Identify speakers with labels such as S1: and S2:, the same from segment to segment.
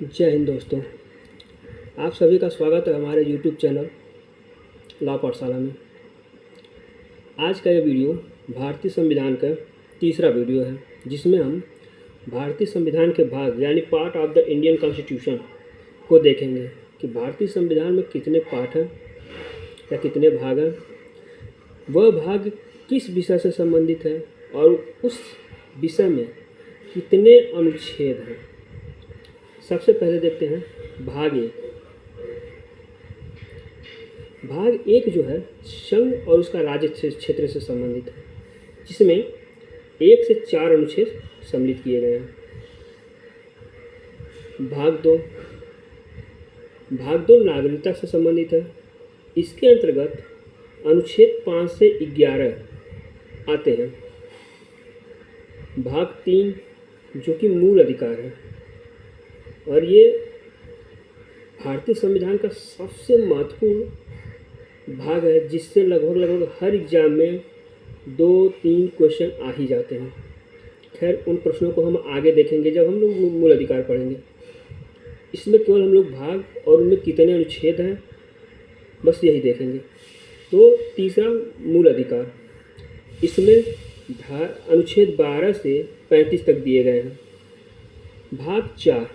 S1: जय हिंद दोस्तों। आप सभी का स्वागत है हमारे YouTube चैनल लॉ पाठशाला में। आज का यह वीडियो भारतीय संविधान का तीसरा वीडियो है, जिसमें हम भारतीय संविधान के भाग यानी part of the Indian constitution को देखेंगे कि भारतीय संविधान में कितने पार्ट हैं या कितने भाग हैं, वह भाग किस विषय से संबंधित है और उस विषय में कितने अनुच्छेद हैं। सबसे पहले देखते हैं भाग एक। भाग एक जो है संघ और उसका राज्य क्षेत्र से संबंधित है, जिसमें 1 से 4 अनुच्छेद सम्मिलित किए गए हैं। भाग दो नागरिकता से संबंधित है। इसके अंतर्गत अनुच्छेद 5 से 11 आते हैं। भाग 3 जो कि मूल अधिकार है, और ये भारतीय संविधान का सबसे महत्वपूर्ण भाग है, जिससे लगभग हर एग्जाम में 2-3 क्वेश्चन आ ही जाते हैं। खैर, उन प्रश्नों को हम आगे देखेंगे जब हम लोग मूल अधिकार पढ़ेंगे। इसमें केवल हम लोग भाग और उनमें कितने अनुच्छेद हैं बस यही देखेंगे। तो तीसरा मूल अधिकार, इसमें अनुच्छेद 12 से 35 तक दिए गए हैं। भाग 4,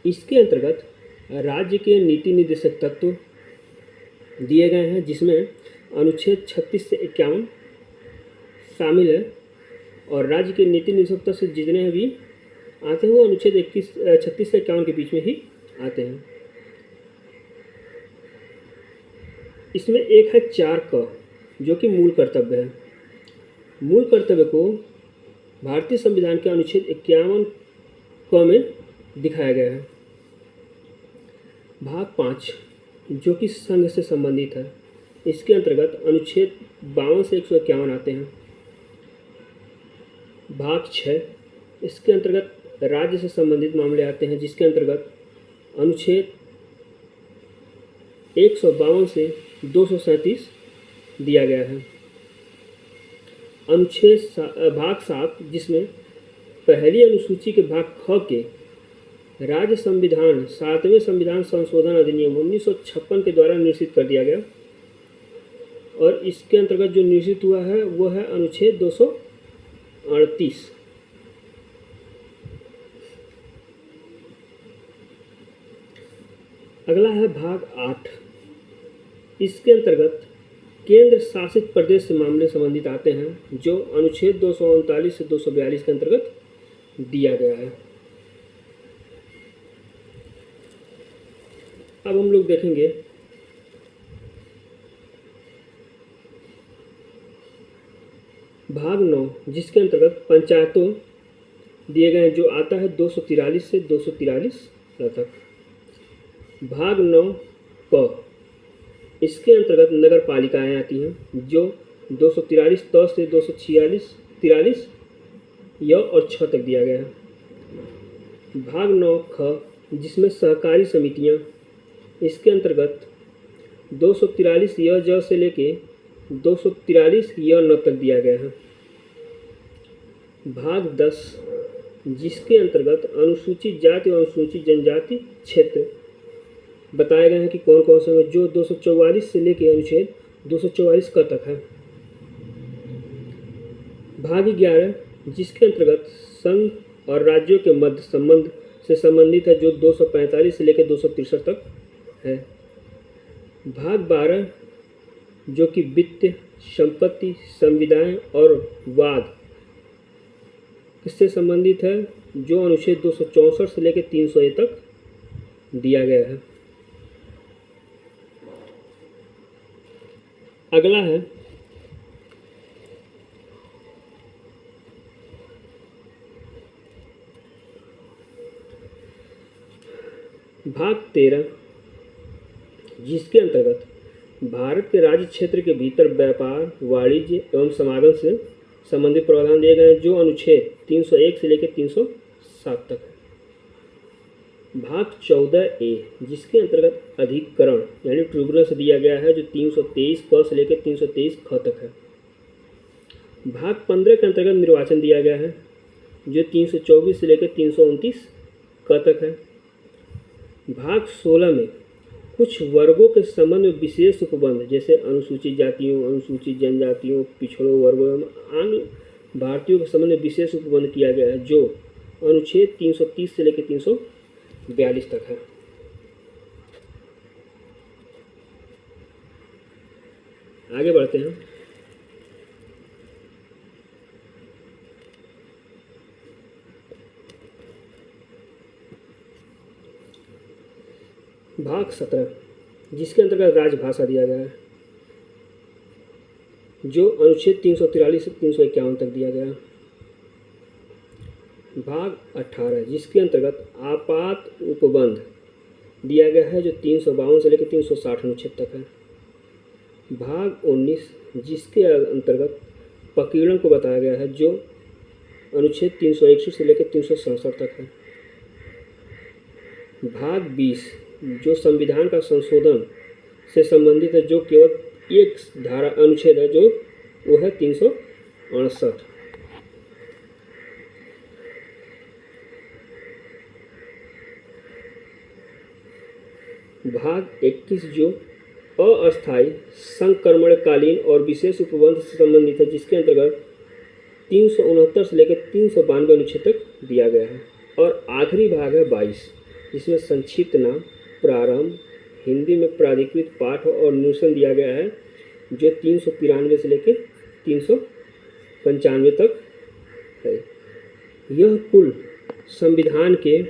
S1: इसके अंतर्गत राज्य के नीति निर्देशक तत्व दिए गए हैं, जिसमें अनुच्छेद 36 से 51 शामिल है, और राज्य के नीति निर्देशक तत्व से जितने भी आते हैं वो अनुच्छेद 36 से 51 के बीच में ही आते हैं। इसमें एक है 4 क, जो कि मूल कर्तव्य है। मूल कर्तव्य को भारतीय संविधान के अनुच्छेद 51 क में दिखाया गया है। भाग 5 जो कि संघ से संबंधित है, इसके अंतर्गत अनुच्छेद 52 से 151 आते हैं। भाग 6, इसके अंतर्गत राज्य से संबंधित मामले आते हैं, जिसके अंतर्गत अनुच्छेद 152 से 237 दिया गया है। भाग 7, जिसमें पहली अनुसूची के भाग ख के राज्य संविधान 7वें संविधान संशोधन अधिनियम 1956 के द्वारा निश्चित कर दिया गया, और इसके अंतर्गत जो निश्चित हुआ है वो है अनुच्छेद 238। अगला है भाग 8। इसके अंतर्गत केंद्र शासित प्रदेश से मामले संबंधित आते हैं, जो अनुच्छेद 239 से 242 के अंतर्गत दिया गया है। अब हम लोग देखेंगे भाग 9, जिसके अंतर्गत पंचायतों दिए गए हैं, जो आता है 243 से 243 तक। भाग 9 क, इसके अंतर्गत नगर पालिकाएँ आती हैं, जो 243 त से 243 य और 6 तक दिया गया है। भाग 9 ख, जिसमें सहकारी समितियां, इसके अंतर्गत 243 य ज से लेके 243 य न तक दिया गया है। भाग 10, जिसके अंतर्गत अनुसूचित जाति और अनुसूचित जनजाति क्षेत्र बताए गए हैं कि कौन कौन से हैं, जो 244 से लेके अनुच्छेद 244 क तक है। भाग 11, जिसके अंतर्गत संघ और राज्यों के मध्य संबंध से संबंधित है, जो 245 से लेकर 263 तक है। भाग 12, जो कि वित्त, संपत्ति, संविदाएं और वाद इससे संबंधित है, जो अनुच्छेद 264 से लेकर 300 तक दिया गया है। अगला है भाग 13, जिसके अंतर्गत भारत के राज्य क्षेत्र के भीतर व्यापार, वाणिज्य एवं समागम से संबंधित प्रावधान दिए गए हैं, जो अनुच्छेद 301 से लेकर 307 तक है। भाग 14A, जिसके अंतर्गत अधिकरण यानी ट्रिब्यूनल से दिया गया है, जो 323 क से लेकर 323 ख तक है। भाग 15 के अंतर्गत निर्वाचन दिया गया है, जो 324 से लेकर 329 क तक है। भाग 16 में कुछ वर्गों के संबंध में विशेष उपबंध जैसे अनुसूचित जातियों, अनुसूचित जनजातियों, पिछड़ों वर्गों एवं आंग्ल भारतीयों के संबंध में विशेष उपबंध किया गया है जो अनुच्छेद 330 से लेकर 342 तक है। आगे बढ़ते हैं। भाग 17 जिसके अंतर्गत राजभाषा दिया गया है जो अनुच्छेद 343 से 351 तक दिया गया है। भाग 18 जिसके अंतर्गत आपात उपबंध दिया गया है जो 352 से लेकर 360 अनुच्छेद तक है। भाग 19 जिसके अंतर्गत प्रकीर्णन को बताया गया है जो अनुच्छेद 361 से लेकर 367 तक है। भाग 20 जो संविधान का संशोधन से संबंधित है जो केवल एक धारा अनुच्छेद है जो वो है 368। भाग 21 जो अस्थायी संक्रमणकालीन और विशेष उपबंध से संबंधित है जिसके अंतर्गत 369 से लेकर 392 अनुच्छेद तक दिया गया है। और आखिरी भाग है 22 जिसमें संक्षिप्त नाम, प्रारंभ, हिंदी में प्राधिकृत पाठ और निरूपण दिया गया है जो 393 से लेकर 395 तक है। यह कुल संविधान के